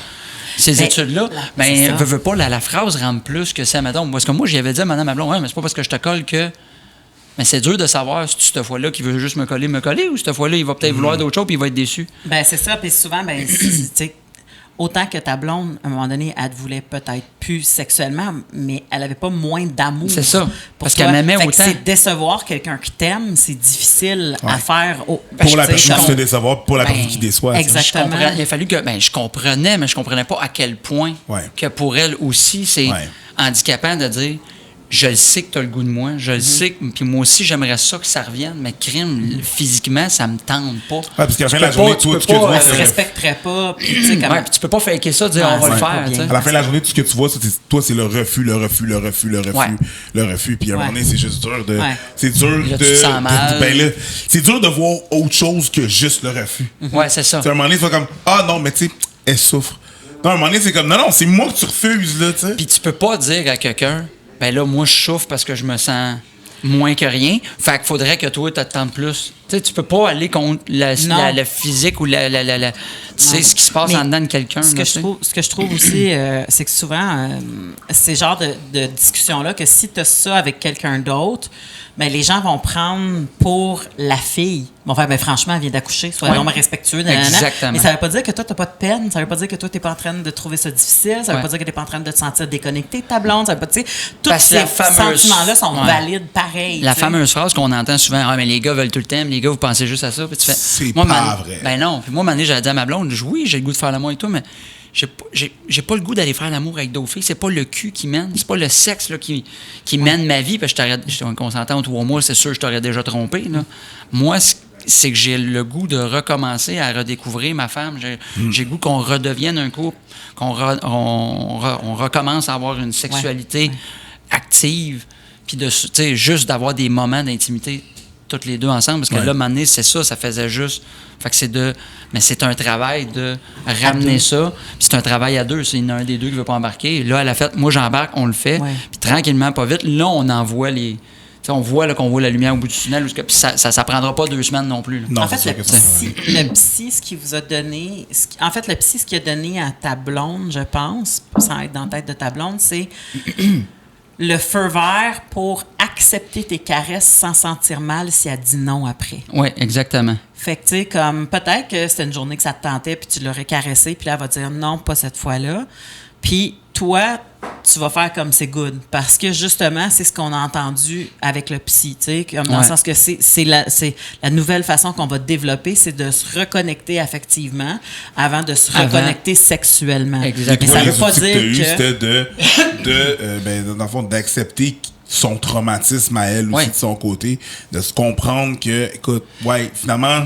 Ces études-là, veut pas, la phrase rentre plus que ça, madame. Parce que moi, j'y avais dit à madame Mablon, mais c'est pas parce que je te colle que Mais c'est dur de savoir si cette fois-là qu'il veut juste me coller, ou cette fois-là, il va peut-être vouloir d'autres choses puis il va être déçu. Ben c'est ça. Puis souvent, ben, tu sais, autant que ta blonde, à un moment donné, elle te voulait peut-être plus sexuellement, mais elle avait pas moins d'amour. C'est ça. Pour Parce toi. qu'elle m'aimait Fait que autant. c'est décevoir quelqu'un qui t'aime, c'est difficile à faire. Pour la personne qui se fait décevoir, pour la Ben, personne qui déçoit. tu sais. exactement. Il a fallu que je comprenais, mais je comprenais pas à quel point que pour elle aussi, c'est handicapant de dire je le sais que tu as le goût de moi, je le sais que puis moi aussi j'aimerais ça que ça revienne, mais crime physiquement ça me tente pas. Ouais, parce qu'à la fin de la Tu journée, peux tout pas- ce que tu vois, Elle se c'est. respecterait pas. Puis, tu sais, comme... Ouais, puis tu peux pas faker ça, dire on va le c'est pas faire. bien. tu sais. À la fin de la journée, tout ce que tu vois, toi, c'est le refus. Le refus. Puis à un moment donné, c'est juste dur de. Ouais. C'est dur Là, tu te sens mal. Ben là, c'est dur de voir autre chose que juste le refus. Ouais, c'est ça. Tu sais, à un moment donné, c'est comme, ah non, mais tu sais, elle souffre. Non, à un moment donné, c'est comme, non, c'est moi que tu refuses, là, tu sais. Puis tu peux pas dire à quelqu'un ben là moi je souffre parce que je me sens moins que rien. Fait qu'il faudrait que toi tu te tentes plus. Tu sais, tu peux pas aller contre le physique ou tu sais ce qui se passe Mais en dedans de quelqu'un. Ce que je trouve aussi, c'est que souvent, ces genres de discussions-là, que si tu as ça avec quelqu'un d'autre, ben, les gens vont prendre pour la fille. Bon, enfin, ben, franchement, elle vient d'accoucher, soyons respectueux. Exactement. Mais ça veut pas dire que toi, t'as pas de peine. Ça veut pas dire que toi, t'es pas en train de trouver ça difficile. Ça veut pas dire que t'es pas en train de te sentir déconnecté de ta blonde. Ça veut pas dire... Tous ces sentiments-là sont valides pareil. La fameuse phrase qu'on entend souvent, ah, mais les gars veulent tout le temps, les gars, vous pensez juste à ça. Puis tu fais, C'est moi, pas vrai. Ben non. Puis moi, un moment donné, j'allais dire à ma blonde, oui, j'ai le goût de faire l'amour et tout, mais j'ai pas le goût d'aller faire l'amour avec d'autres filles. C'est pas le cul qui mène. C'est pas le sexe là, qui mène ma vie. Parce que qu'on s'entend en 3 mois, c'est sûr que je t'aurais déjà trompé. Là. Moi, c'est que j'ai le goût de recommencer à redécouvrir ma femme. J'ai le goût qu'on redevienne un couple, qu'on recommence à avoir une sexualité active, puis juste d'avoir des moments d'intimité toutes les deux ensemble. Parce que là, à un moment donné, c'est ça faisait juste... Fait que mais c'est un travail de ramener ça. Puis c'est un travail à deux. C'est un des deux qui veut pas embarquer. Là, à la fête, moi, j'embarque, on le fait. Ouais. Puis tranquillement, pas vite, là, on envoie les... on voit qu'on voit la lumière au bout du tunnel. Puis ça prendra pas 2 semaines non plus. Non, en fait, le psy, ce qu'il vous a donné... le psy, ce qu'il a donné à ta blonde, je pense, sans être dans la tête de ta blonde, c'est... le feu vert pour accepter tes caresses sans sentir mal si elle dit non après. Oui, exactement. Fait que, tu sais, comme peut-être que c'était une journée que ça te tentait, puis tu l'aurais caressé, puis là, elle va dire non, pas cette fois-là. Puis toi, tu vas faire comme c'est good. Parce que justement, c'est ce qu'on a entendu avec le psy, tu sais, comme dans le sens que c'est la nouvelle façon qu'on va développer, c'est de se reconnecter affectivement avant de se reconnecter sexuellement. Exactement. Mais ça veut pas dire que... C'était dans le fond, d'accepter son traumatisme à elle aussi de son côté, de se comprendre que, écoute, finalement,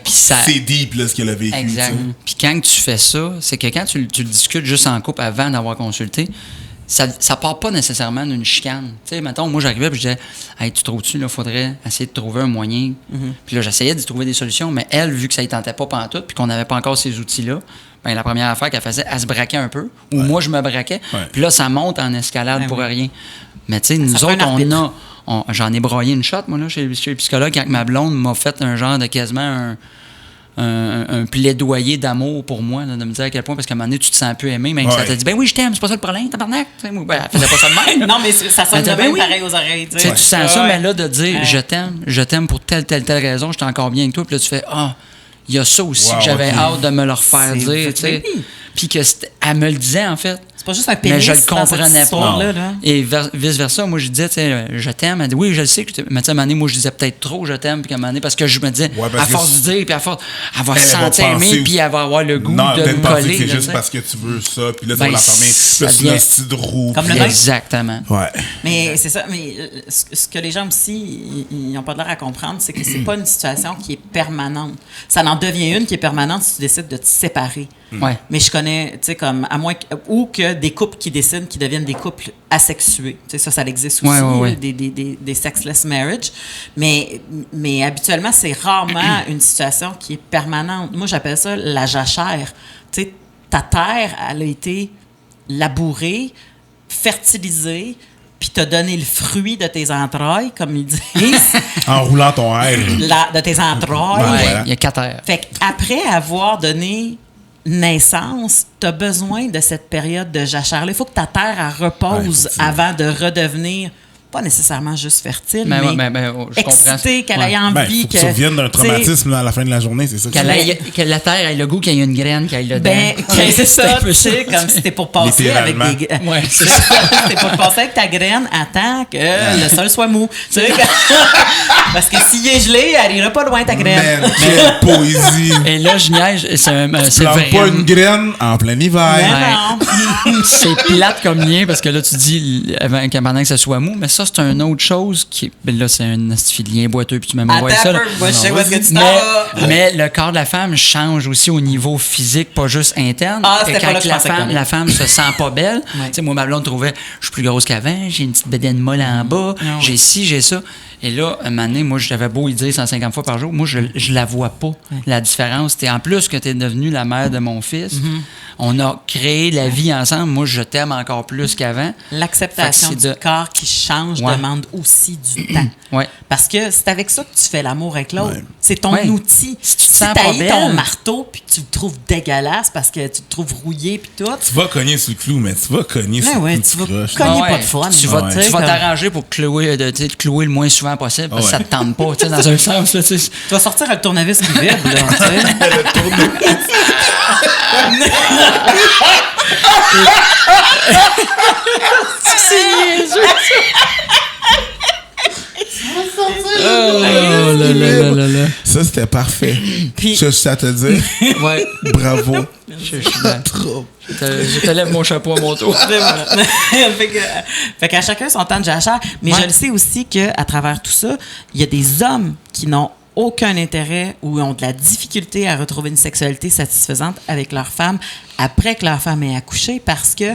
c'est deep là, ce qu'elle a vécu. Exact. Puis quand tu fais ça, c'est que quand tu le discutes juste en couple avant d'avoir consulté, ça part pas nécessairement d'une chicane. Tu sais, mettons, moi j'arrivais et je disais, hey, tu trouves-tu, là, faudrait essayer de trouver un moyen. Puis là, j'essayais de trouver des solutions, mais elle, vu que ça ne tentait pas pantoute, puis qu'on n'avait pas encore ces outils-là, la première affaire qu'elle faisait, elle se braquait un peu, ou moi je me braquais, puis là, ça monte en escalade pour rien. Mais tu sais, nous autres, j'en ai broyé une shot, moi, là, chez le psychologue, quand ma blonde m'a fait un genre de quasiment un plaidoyer d'amour pour moi, là, de me dire à quel point, parce qu'à un moment donné, tu te sens un peu aimé, même ça t'a dit, ben oui, je t'aime, c'est pas ça le problème, tabarnak. Elle faisait pas ça de même. Non, mais ça sonne de même pareil aux oreilles. Tu sens ça, mais là, de dire, je t'aime pour telle raison, j'étais encore bien avec toi, puis là, tu fais, il y a ça aussi que j'avais hâte de me le refaire dire, tu sais. Puis qu'elle me le disait, en fait. C'est pas juste un pénis. Mais je le comprenais pas. Là. Et vice-versa, moi, je disais, tu sais, je t'aime. Elle dit, oui, je le sais. Mais tu sais, à un moment donné, moi, je disais peut-être trop, je t'aime. Puis à un moment donné, parce que je me disais, à force de dire, puis à force, elle va se sentir aimée, puis elle va avoir le goût de me coller. C'est juste parce que tu veux ça, puis là, ça va la fermer. C'est un style de roue. Comme le exactement. Ouais. Mais c'est ça. Mais ce que les gens aussi, ils n'ont pas l'air à comprendre, c'est que c'est pas une situation qui est permanente. Ça en devient une qui est permanente si tu décides de te séparer. Ouais. Mais je connais, tu sais, comme, à moins ou que des couples qui décident qu'ils deviennent des couples asexués. Tu sais, ça existe aussi, des sexless marriage. Mais habituellement, c'est rarement une situation qui est permanente. Moi, j'appelle ça la jachère. Tu sais, ta terre, elle a été labourée, fertilisée, puis t'as donné le fruit de tes entrailles, comme ils disent. En roulant ton air. De tes entrailles. Il y a 4 heures. Fait qu'après avoir donné naissance, tu as besoin de cette période de jachère-là. Il faut que ta terre elle repose avant de redevenir, pas nécessairement juste fertile, Ben, mais je comprends. excitée, qu'elle ait Ben, envie. faut que tu reviennes d'un traumatisme là, à la fin de la journée, c'est ça que Que la terre ait le goût qu'il y ait une graine, qu'il y ait le Ben, dent. c'est ça, un peu tu sais, comme si t'es pour passer avec Littéralement. des... Ouais, c'est T'es pour passer avec ta graine, attends que le sol soit mou. Tu sais, parce que s'il est gelé, elle ira pas loin, ta graine. Man, quelle poésie! Et là, je niaise, c'est Plante vrai. pas une graine en plein hiver. Mais non. C'est plate comme lien parce que là, tu dis pendant que ça soit mou, mais ça, c'est une autre chose qui. Ben là, c'est un lien boiteux, puis tu m'envoies Attends ça. un là. peu, moi, je sais où est-ce que tu t'en vas. Mais le corps de la femme change aussi au niveau physique, pas juste interne. Ah, Et c'était pas là quand que je la pensais femme, que la femme se sent pas belle, Ouais. tu sais, moi, ma blonde trouvait, je suis plus grosse qu'avant, j'ai une petite bédaine molle en bas, Ah ouais. j'ai ci, j'ai ça. Et là, un moment donné, moi, j'avais beau y dire 150 fois par jour, moi, je la vois pas, la différence. En plus que tu es devenue la mère de mon fils, on a créé la vie ensemble. Moi, je t'aime encore plus qu'avant. L'acceptation Fait que c'est du corps qui change Ouais. demande aussi du temps. Ouais. Parce que c'est avec ça que tu fais l'amour avec l'autre. Ouais. C'est ton Ouais. outil. Si tu te Si sens t'haïs pas ton belle. marteau puis que tu le trouves dégueulasse parce que tu le trouves rouillé puis tout, Tu vas cogner sur le clou, mais tu vas cogner sur ouais, le tu clou. vas cogner pas de fun. Tu vas, Ouais. tu vas comme- t'arranger pour clouer, te clouer le moins souvent possible parce que ça Ouais. te tente pas, tu sais, dans un sens. Là, tu sais. Tu vas sortir le tournevis qui vibre, là, tu sais. Oh là là là là. Ça, c'était parfait. Puis- Je suis à te dire. Ouais, Bravo. je suis là. Je te lève mon chapeau à mon tour. fait qu'à chacun son temps de jachère. Mais Ouais. je le sais aussi qu'à travers tout ça, il y a des hommes qui n'ont aucun intérêt ou ont de la difficulté à retrouver une sexualité satisfaisante avec leur femme après que leur femme ait accouché parce que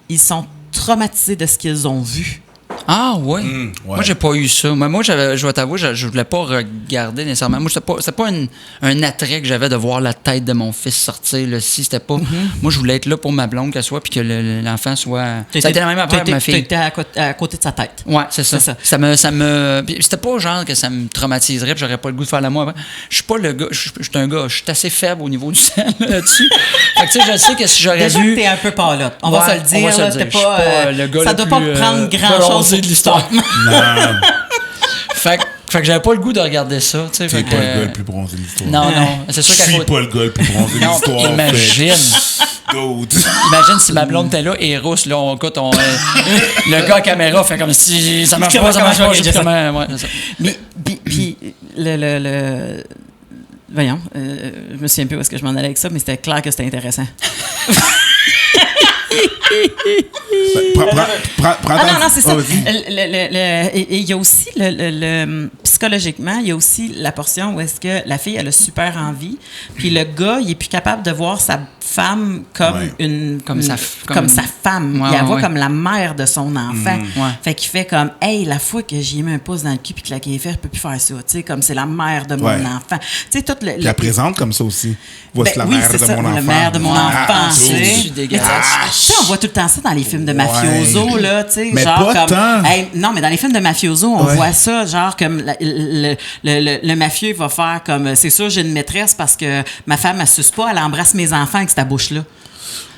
ils sont traumatisés de ce qu'ils ont vu. Ah, ouais. ouais. Moi, j'ai pas eu ça. Moi, je vais t'avouer, je voulais pas regarder nécessairement. Moi, c'était pas un attrait que j'avais de voir la tête de mon fils sortir. Là, si c'était pas. Moi, je voulais être là pour ma blonde qu'elle soit, puis que l'enfant soit. Ça a été la même affaire avec ma fille. T'étais à côté de sa tête. Ouais, c'est ça. C'est ça. Ça me puis c'était pas genre que ça me traumatiserait, puis j'aurais pas le goût de faire l'amour après. Je suis pas le gars, je suis un gars, je suis assez faible au niveau du sang là-dessus. Fait que tu sais, je sais que si j'aurais Déjà vu que t'es un peu palote. On va se le dire. on va se le là, dire. t'es Je suis pas le gars ça le doit pas plus, prendre grand-chose bronzé de l'histoire. Non, fait que j'avais pas le goût de regarder ça, tu sais. t'es fait pas que- le gars le plus bronzé de l'histoire. Non, non, c'est sûr Je qu'à suis côté. pas le gars le plus bronzé de Non, l'histoire. imagine. Dude. Imagine si ma blonde était là et rousse, là, le gars à caméra fait comme si ça marche pas, ça marche pas, je sais comment. Ouais, c'est ça. Mais, puis voyons, je me souviens plus où est-ce que je m'en allais avec ça, mais c'était clair que c'était intéressant. Prends Ah non, c'est ça. vas-y. Et il y a aussi, psychologiquement, il y a aussi la portion où est-ce que la fille, elle a super envie, puis le gars, il est plus capable de voir sa femme comme Ouais. Comme sa femme. Ouais, Il la voit ouais. comme la mère de son enfant. Ouais. Fait qu'il fait comme, hey, la fois que j'y ai mis un pouce dans le cul puis que la guéfère, je peux plus faire ça. Tu sais, comme c'est la mère de mon Ouais. enfant. Tu sais, tout le. Puis la présente comme ça aussi. Voici la oui, mère c'est de ça, mon enfant. la mère de mon Ah, enfant, tu dude. sais. C'est dégueulasse. Mais tu sais, on voit tout le temps ça dans les films de mafioso, là, tu sais, Mais genre pas comme... tant. Hey, non, mais dans les films de mafioso, on Ouais. voit ça, genre comme le mafieux il va faire comme, c'est sûr, j'ai une maîtresse parce que ma femme, elle suce pas, elle embrasse mes enfants avec ta bouche-là.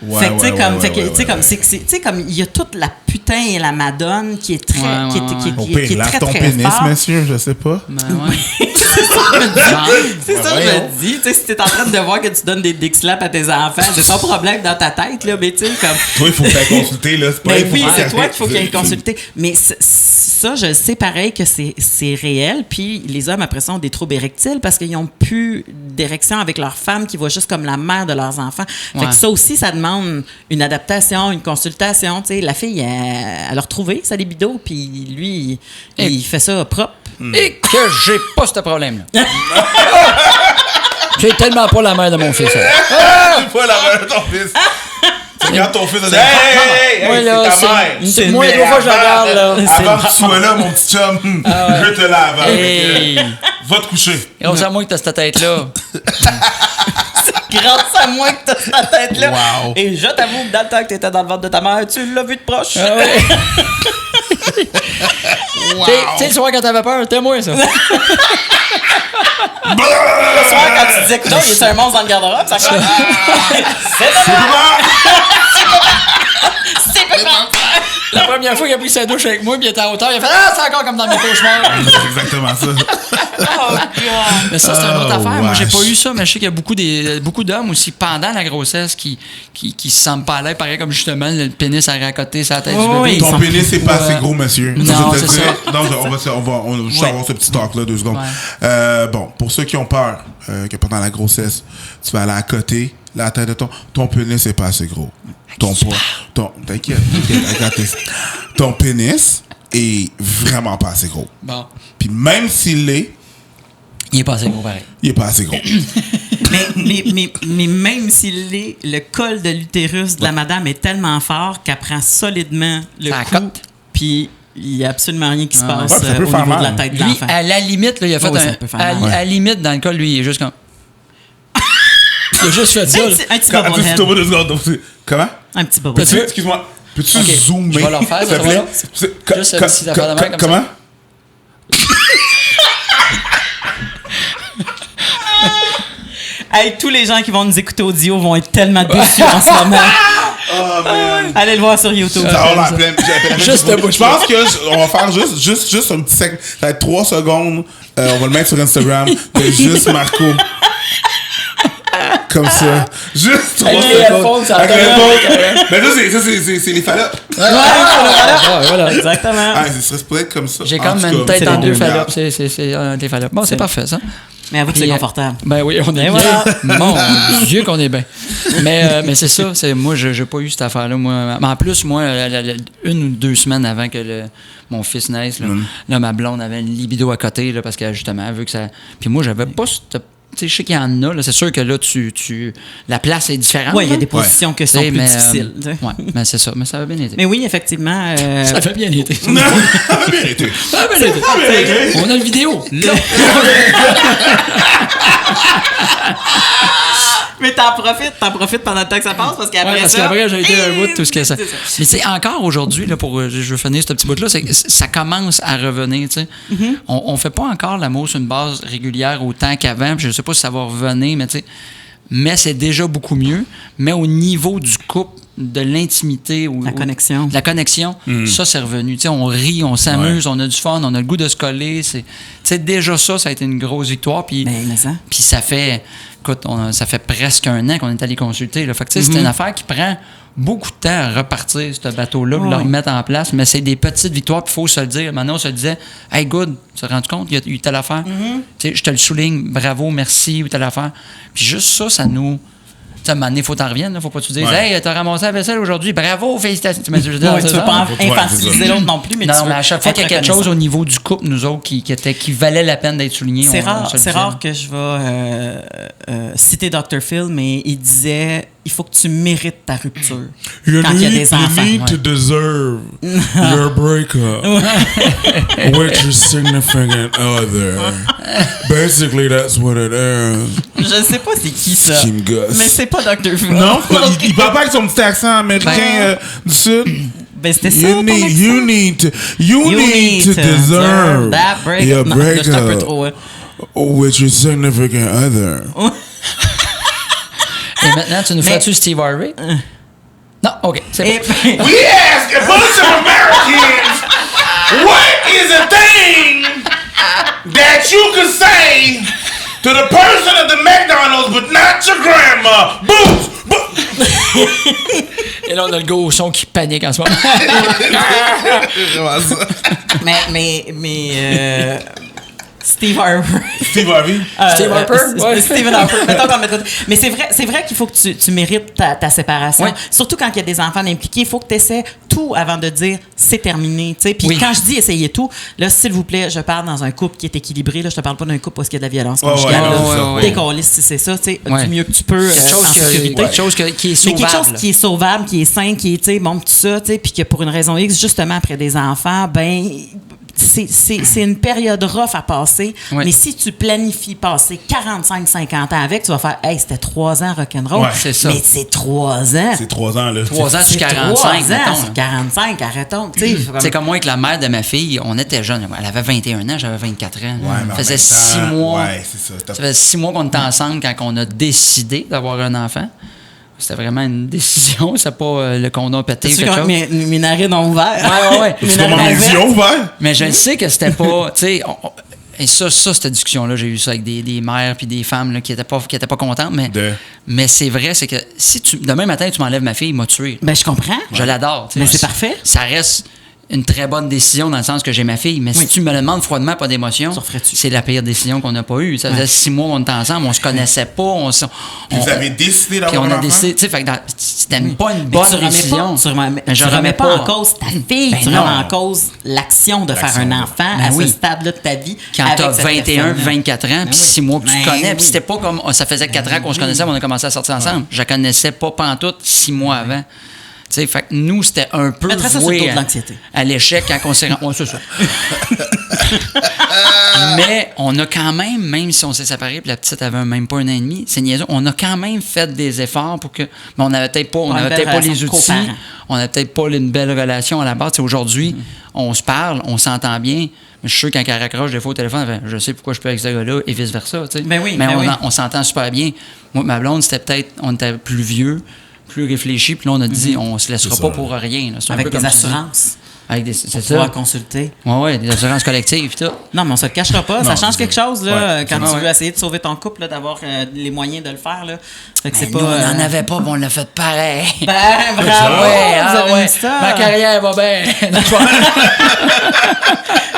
Ouais, Fait que, tu sais, ouais, comme, ouais, fait que, ouais, tu sais, comme, ouais. tu sais, comme, il y a toute la putain et la madone qui est très, Ouais, qui est, ouais, qui est- ouais. Au qui est pire, lave très, ton très pénis, fort. monsieur, je sais pas. Ben ouais. C'est ça que voyons. je dis. Tu sais, si t'es en train de voir que tu donnes des dick slaps à tes enfants, c'est ton problème dans ta tête, là, mais tu sais, comme... Toi, il faut faire consulter, là. C'est pas Ben il faut oui, faire- c'est toi qu'il faut qu'il y ait consulté. Mais ça, je sais pareil que c'est réel. Puis les hommes, après ça, ont des troubles érectiles parce qu'ils n'ont plus d'érection avec leur femme qui voit juste comme la mère de leurs enfants. Fait Ouais. que ça aussi, ça demande une adaptation, une consultation. Tu sais, la fille, elle a retrouvé sa libido, puis lui, il fait ça propre. Et que j'ai pas ce problème-là. J'ai tellement pas la mère de mon fils. Là. C'est pas la mère de ton fils. Tu regardes ton fils, tu dis, hey, Ouais, là, c'est ta mère. c'est moi, deux fois que je la regarde, là. Avant que tu sois là, mon petit chum, je te lave. hein. Hey. Va te coucher. Grâce à moi que t'as cette tête-là. Grâce à moi que t'as ta tête là. Wow. Et je t'avoue que dans le temps que t'étais dans le ventre de ta mère, tu l'as vu de proche. Ah ouais. Tu sais, le soir quand t'avais peur, c'était moi, ça. Le soir, quand tu disais que non, il y a un monstre dans le garde-robe, ça fait. C'est C'est pas pas C'est pas La première fois qu'il a pris sa douche avec moi, puis il était à hauteur, il a fait « Ah, c'est encore comme dans mes cauchemars! » C'est exactement ça. Oh, God. Mais ça, c'est une autre affaire. Moi, j'ai pas wesh. eu ça, mais je sais qu'il y a beaucoup d'hommes aussi pendant la grossesse qui se sentent pas à l'aise, pareil comme justement le pénis à côté sur la tête du Oui, bébé. Ton pénis, c'est pas assez gros, monsieur. Non, Je vais te c'est dire. ça. Non, on va juste avoir ce petit talk-là, 2 secondes. Bon, pour ceux qui ont peur que pendant la grossesse, tu vas aller à côté, la tête de ton pénis, c'est pas assez gros. T'inquiète, ton pénis est vraiment pas assez gros. Bon. Puis même s'il l'est, Il est pas assez gros pareil. il est pas assez gros. mais même s'il est, le col de l'utérus de la madame est tellement fort qu'elle prend solidement le Ça coup. accote. Puis il n'y a absolument rien qui se passe Ouais, ça peut au faire niveau de la mal. tête de Lui, l'enfant. à la limite, là, il a fait Oui, ça peut faire mal. à la limite, dans le col, lui, il est juste comme. Il a juste fait ça. là. Un petit Attends, bobblehead. c'est au bout de 2 secondes. Comment? Un petit bobblehead. Excuse-moi. Peux-tu Ok, zoomer? je vais leur faire, s'il ça te va plaît? là? Juste une petite affaire de main comme Comment? Hey, tous les gens qui vont nous écouter audio vont être tellement déçus en ce moment. Oh, man. Allez le voir sur YouTube. Ça va la pleine. Juste le Je pense on va faire juste un petit sec. Ça va être 3 secondes. On va le mettre sur Instagram. De juste Marco. Comme ça. Juste 3 Avec les secondes. headphones, ça Avec les attend. headphones. Mais ça, c'est les fallops. Voilà. Exactement. Ah, ça serait supposé être comme ça. J'ai En comme tout une cas, tête c'est en les 2 deux. fallops. C'est des fallops. Bon, c'est parfait, ça. Mais avoue que c'est Puis, confortable. Ben oui, on est Et bien. voilà. Mon Dieu qu'on est bien. Mais c'est ça. Moi, j'ai pas eu cette affaire-là. Moi. Mais en plus, moi, 1 ou 2 semaines avant que mon fils naisse, là, ma blonde avait une libido à côté là, parce qu'elle, justement, elle veut que ça... Puis moi, j'avais pas cette... Tu sais, je sais qu'il y en a. Là, c'est sûr que là, la place est différente. Oui, il y a des là. positions qui sont Tu sais, plus mais, difficiles. tu sais. ouais, mais c'est ça. Mais ça va bien été. Mais oui, effectivement. Ça fait bien été. Non, ça va bien été. Ça va bien été. On a le vidéo. Mais t'en profites pendant le temps que ça passe parce qu'après Ouais, parce ça... qu'après, j'ai été un bout tout ce que ça. C'est ça. Mais c'est encore aujourd'hui, là, je veux finir ce petit bout-là, c'est que ça commence à revenir, tu sais. Mm-hmm. On fait pas encore l'amour sur une base régulière autant qu'avant, puis je sais pas si ça va revenir, mais tu sais. Mais c'est déjà beaucoup mieux. Mais au niveau du couple, de l'intimité... La connexion. Ça, c'est revenu. Tu sais, on rit, on s'amuse, on a du fun, on a le goût de se coller. Tu sais, déjà ça a été une grosse victoire. Puis Mais ça. puis ça fait... Écoute, ça fait presque 1 an qu'on est allé consulter. Là. Fait que, tu sais, c'est une affaire qui prend beaucoup de temps à repartir, ce bateau-là, puis le remettre en place. Mais c'est des petites victoires, puis il faut se le dire. Maintenant, on se disait, « Hey, good, tu te rends compte, il y a eu telle affaire. Tu sais, je te le souligne, bravo, merci, ou telle affaire. » Puis juste ça nous... Tu sais, à un moment donné, il faut t'en reviennes. Faut pas que tu dises, « Hey, t'as ramassé la vaisselle aujourd'hui, bravo, félicitations. » Tu Ouais, tu veux pas infantiliser l'autre non plus, mais non, tu veux mais à chaque fois être qu'il y a quelque chose reconnaissant. au niveau du couple, nous autres, qui valait la peine d'être souligné, C'est on rare, se le c'est disait. rare que je vais citer Dr. Phil, mais il disait il faut que tu mérites ta rupture quand il y a des enfants. You need to deserve your breakup with your significant other. Basically, that's what it is. Je sais pas c'est qui ça, Qui me gosse. mais c'est pas Dr. Phil. Non, il parle pas avec son petit accent américain du Sud. Ben c'était ça. You ton need, accent. you need to deserve that break. your Non, là, je suis un peu breakup trop. with your significant other. Et maintenant, tu nous feras-tu Steve Harvey? Non, OK. C'est Et bon. puis- We ask a bunch of Americans, what is a thing that you could say to the person at the McDonald's but not your grandma? Boots! Et là, on a le gars au son qui panique en ce moment. mais Steve Harper. Steve Harvey. Steve Harper? Ouais. Stephen Harper. Mettons qu'on met de côté. Mais c'est vrai qu'il faut que tu mérites ta séparation. Oui. Surtout quand il y a des enfants impliqués. Il faut que tu essaies tout avant de dire c'est terminé. Tu sais. Puis Oui. quand je dis essayer tout, là, s'il vous plaît, je parle dans un couple qui est équilibré. Là, je te parle pas d'un couple où il y a de la violence Ouais, conjugale. ouais, là. ouais, ouais. Dès qu'on liste, si c'est ça, tu sais, Ouais. du mieux que tu peux. Quelque chose qui est Mais quelque sauvable. chose qui est sauvable, qui est sain, qui est, tu sais, bon, tout ça, tu sais, puis que pour une raison X, justement, après des enfants, ben, c'est une période rough à passer. Ouais. Mais si tu planifies passer 45-50 ans avec, tu vas faire, hey, c'était 3 ans rock'n'roll. Ouais, c'est ça. Mais c'est 3 ans. C'est 3 ans, là. 3 ans sur C'est 45, 3 ans mettons. sur 45, arrêtons. Tu sais, C'est comme moi avec la mère de ma fille, on était jeunes. Elle avait 21 ans, j'avais 24 ans. Ouais, mais en ça faisait même temps, 6 mois. Ouais, c'est ça. Ça faisait 6 mois qu'on était ensemble quand on a décidé d'avoir un enfant. C'était vraiment une décision. C'est pas le condom pété ou C'est quelque sûr chose. que mes narines ont ouvert. Ouais. C'est comme mes yeux ouverts. Mais je le sais que c'était pas. Tu sais, et ça, cette discussion-là, j'ai eu ça avec des mères puis des femmes là, qui étaient pas contentes. Mais c'est vrai, c'est que si demain matin, tu m'enlèves ma fille, il m'a tué. Ben, je comprends. Je l'adore. Mais c'est parfait. Ça reste une très bonne décision dans le sens que j'ai ma fille. Mais si tu me le demandes froidement, pas d'émotion, c'est la pire décision qu'on n'a pas eue. Ça faisait 6 mois qu'on était ensemble, on se connaissait pas. Vous avez décidé d'avoir un enfant? Décidé, tu sais, c'était pas une bonne décision. Tu remets pas en cause ta fille, tu remets en cause l'action de faire un enfant à ce stade-là de ta vie. Quand tu as 21, 24 ans, puis 6 mois que tu te connais, puis c'était pas comme ça faisait 4 ans qu'on se connaissait, on a commencé à sortir ensemble. Je la connaissais pas pantoute 6 mois avant. T'sais, fait que nous, c'était un peu voué à l'échec quand on s'est rencontrés. C'est ça. Mais on a quand même si on s'est séparés, puis la petite avait même pas 1 an et demi, c'est niaiseux, on a quand même fait des efforts pour que... Mais on n'avait peut-être pas les outils, on n'avait peut-être pas une belle relation à la base. Aujourd'hui, on se parle, on s'entend bien, mais je suis sûr quand elle raccroche des fois au téléphone, elle fait, je sais pourquoi je peux avec ce gars-là, et vice-versa. Mais on s'entend super bien. Moi, ma blonde, c'était peut-être... On était plus vieux, plus réfléchi, puis là, on a dit, on se laissera pas pour rien. Là. Avec des assurances. C'est ça. Pouvoir consulter. Oui, des assurances collectives et tout. Non, mais on se le cachera pas. Ça change quelque chose là, quand tu veux essayer de sauver ton couple, là, d'avoir les moyens de le faire. Là. Fait que nous, on n'en avait pas, mais on l'a fait pareil. Ben, bravo! Ma carrière va bien.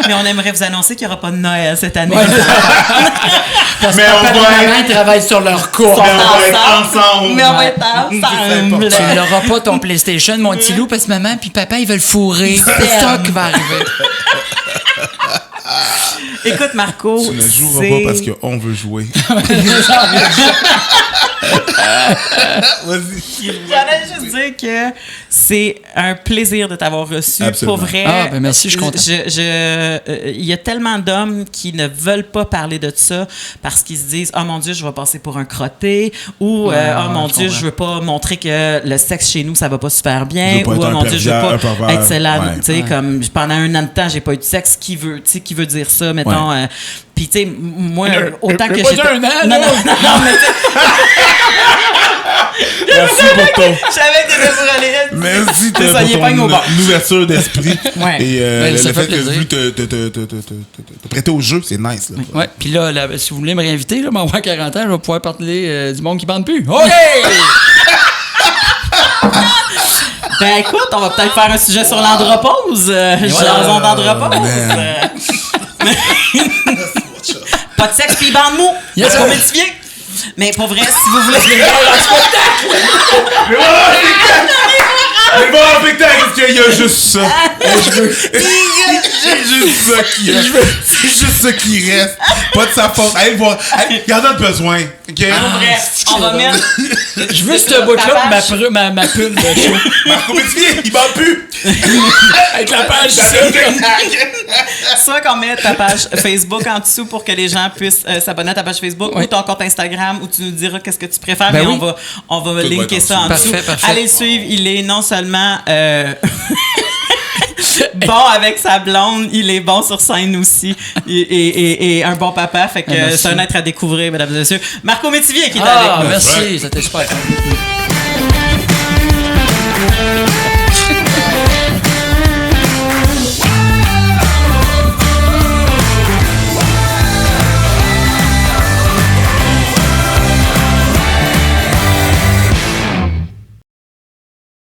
Mais on aimerait vous annoncer qu'il n'y aura pas de Noël cette année. Parce que papa et maman travaillent sur leur cours. Mais on va être ensemble. Mais on va être ensemble. Tu n'auras pas ton PlayStation, mon petit loup, parce que maman et papa, ils veulent fourrer. C'est ça qui va arriver. Écoute, Marco. Tu ne joueras pas parce qu'on veut jouer. Vas-y. J'allais juste dire que c'est un plaisir de t'avoir reçu. Absolument. Pour vrai. Ah, ben merci, je suis content. Il y a tellement d'hommes qui ne veulent pas parler de ça parce qu'ils se disent « Oh mon Dieu, je vais passer pour un crotté » ou « Oh mon Dieu, je veux pas montrer que le sexe chez nous, ça va pas super bien » ou « Oh mon Dieu, je veux pas être célèbre. » Comme pendant 1 an de temps, j'ai pas eu de sexe. Qui veut dire ça, mettons... Puis, tu sais, moi, autant que j'étais... Non, mais Merci pour ton... Je savais que t'étais pour aller. Merci pour ton ouverture d'esprit. Et le fait que vu te prêter au jeu, c'est nice. Ouais. Puis là, si vous voulez me réinviter, là, m'envoie 40 ans, je vais pouvoir parler du monde qui bande plus. OK! Ben écoute, on va peut-être faire un sujet sur l'andropause. Jason d'andropause. Pas de sexe pis bande mou. Yes, Marco Métivier. Mais pour vrai, si vous voulez... Mais bon, en spectacle, parce qu'il y a juste ça. C'est juste ça qui reste. Pas de sa faute. Allez voir. Il y en a besoin. OK? On va mettre... Je veux ce bout-là pour ma pub de show. Marco Métivier, il m'en pue. Avec la page Soit qu'on met ta page Facebook en dessous pour que les gens puissent s'abonner à ta page Facebook ou ton compte Instagram où tu nous diras qu'est-ce que tu préfères, mais on va linker ça en dessous. Parfait. Allez le suivre, il est non seulement bon avec sa blonde, il est bon sur scène aussi et un bon papa, fait que c'est un être à découvrir, mesdames et messieurs. Marco Métivier qui est avec nous. Merci, c'était super.